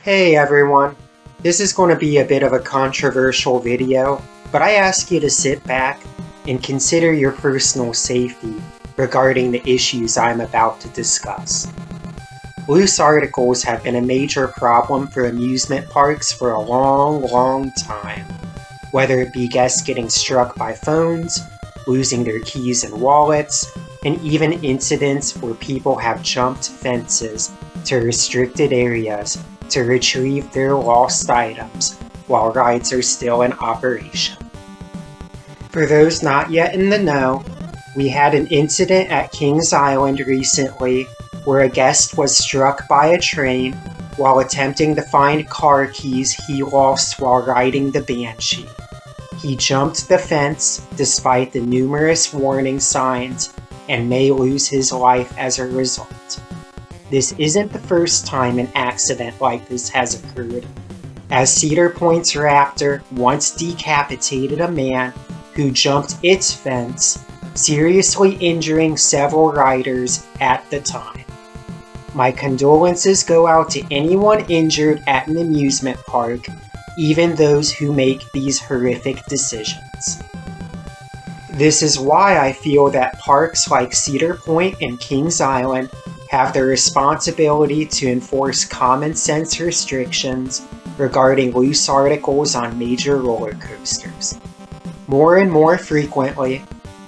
Hey everyone, this is going to be a bit of a controversial video, but I ask you to sit back and consider your personal safety regarding the issues I'm about to discuss. Loose articles have been a major problem for amusement parks for a long time, whether it be guests getting struck by phones, losing their keys and wallets, and even incidents where people have jumped fences to restricted areas to retrieve their lost items while rides are still in operation. For those not yet in the know, we had an incident at Kings Island recently where a guest was struck by a train while attempting to find car keys he lost while riding the Banshee. He jumped the fence despite the numerous warning signs and may lose his life as a result. This isn't the first time an accident like this has occurred, as Cedar Point's Raptor once decapitated a man who jumped its fence, seriously injuring several riders at the time. My condolences go out to anyone injured at an amusement park, even those who make these horrific decisions. This is why I feel that parks like Cedar Point and Kings Island have the responsibility to enforce common sense restrictions regarding loose articles on major roller coasters. More and more frequently,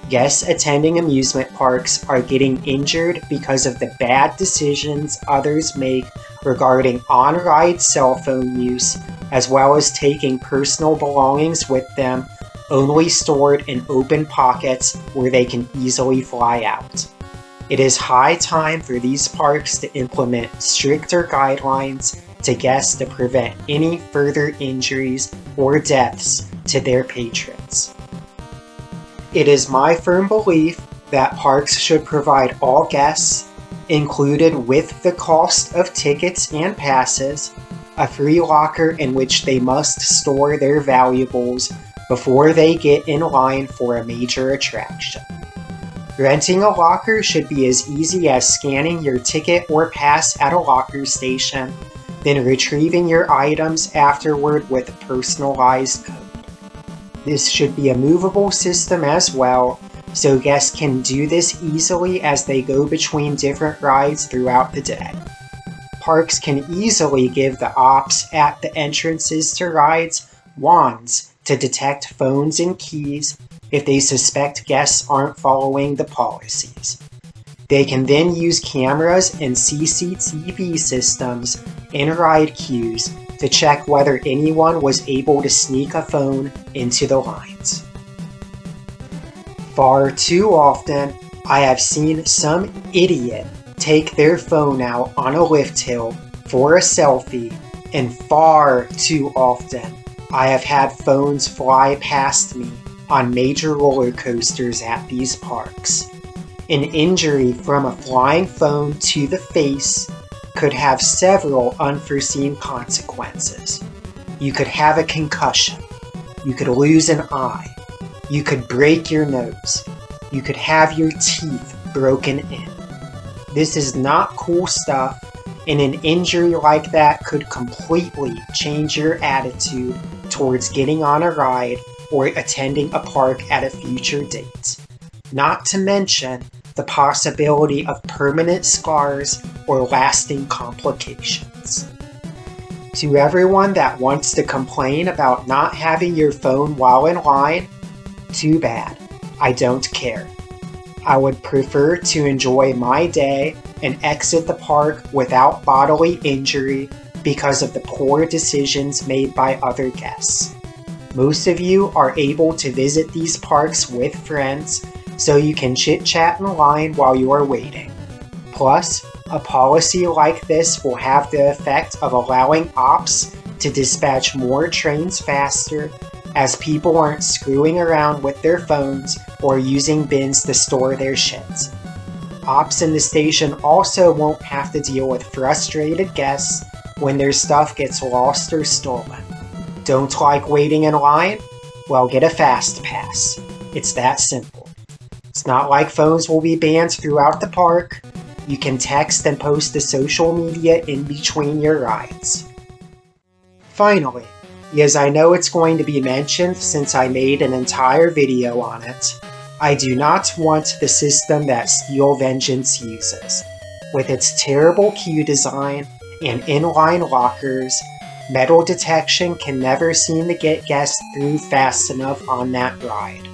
guests attending amusement parks are getting injured because of the bad decisions others make regarding on-ride cell phone use, as well as taking personal belongings with them, only stored in open pockets where they can easily fly out. It is high time for these parks to implement stricter guidelines to guests to prevent any further injuries or deaths to their patrons. It is my firm belief that parks should provide all guests, included with the cost of tickets and passes, a free locker in which they must store their valuables before they get in line for a major attraction. Renting a locker should be as easy as scanning your ticket or pass at a locker station, then retrieving your items afterward with a personalized code. This should be a movable system as well, so guests can do this easily as they go between different rides throughout the day. Parks can easily give the ops at the entrances to rides wands to detect phones and keys if they suspect guests aren't following the policies. They can then use cameras and CCTV systems in ride queues to check whether anyone was able to sneak a phone into the lines. Far too often, I have seen some idiot take their phone out on a lift hill for a selfie, and far too often, I have had phones fly past me on major roller coasters at these parks. An injury from a flying phone to the face could have several unforeseen consequences. You could have a concussion. You could lose an eye. You could break your nose. You could have your teeth broken in. This is not cool stuff, and an injury like that could completely change your attitude towards getting on a ride or attending a park at a future date. Not to mention the possibility of permanent scars or lasting complications. To everyone that wants to complain about not having your phone while in line, too bad. I don't care. I would prefer to enjoy my day and exit the park without bodily injury because of the poor decisions made by other guests. Most of you are able to visit these parks with friends, so you can chit-chat in line while you are waiting. Plus, a policy like this will have the effect of allowing ops to dispatch more trains faster, as people aren't screwing around with their phones or using bins to store their shit. Ops in the station also won't have to deal with frustrated guests when their stuff gets lost or stolen. Don't like waiting in line? Well, get a fast pass. It's that simple. It's not like phones will be banned throughout the park. You can text and post to social media in between your rides. Finally, because I know it's going to be mentioned since I made an entire video on it, I do not want the system that Steel Vengeance uses. With its terrible queue design and inline lockers, metal detection can never seem to get guests through fast enough on that ride,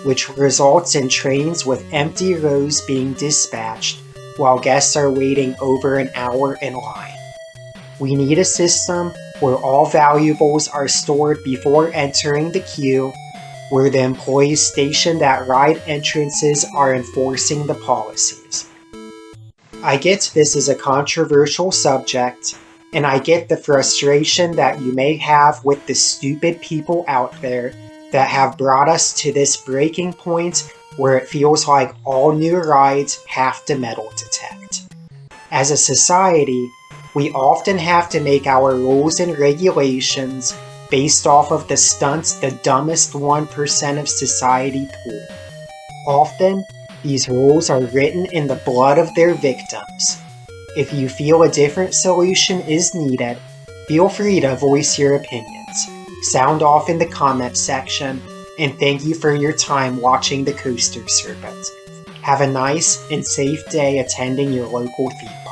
which results in trains with empty rows being dispatched while guests are waiting over an hour in line. We need a system where all valuables are stored before entering the queue, where the employees stationed at ride entrances are enforcing the policies. I get this is a controversial subject, and I get the frustration that you may have with the stupid people out there that have brought us to this breaking point where it feels like all new rides have to metal detect. As a society, we often have to make our rules and regulations based off of the stunts the dumbest 1% of society pull. Often, these rules are written in the blood of their victims. If you feel a different solution is needed, feel free to voice your opinions. Sound off in the comments section, and thank you for your time watching the Coaster Serpent. Have a nice and safe day attending your local theme park.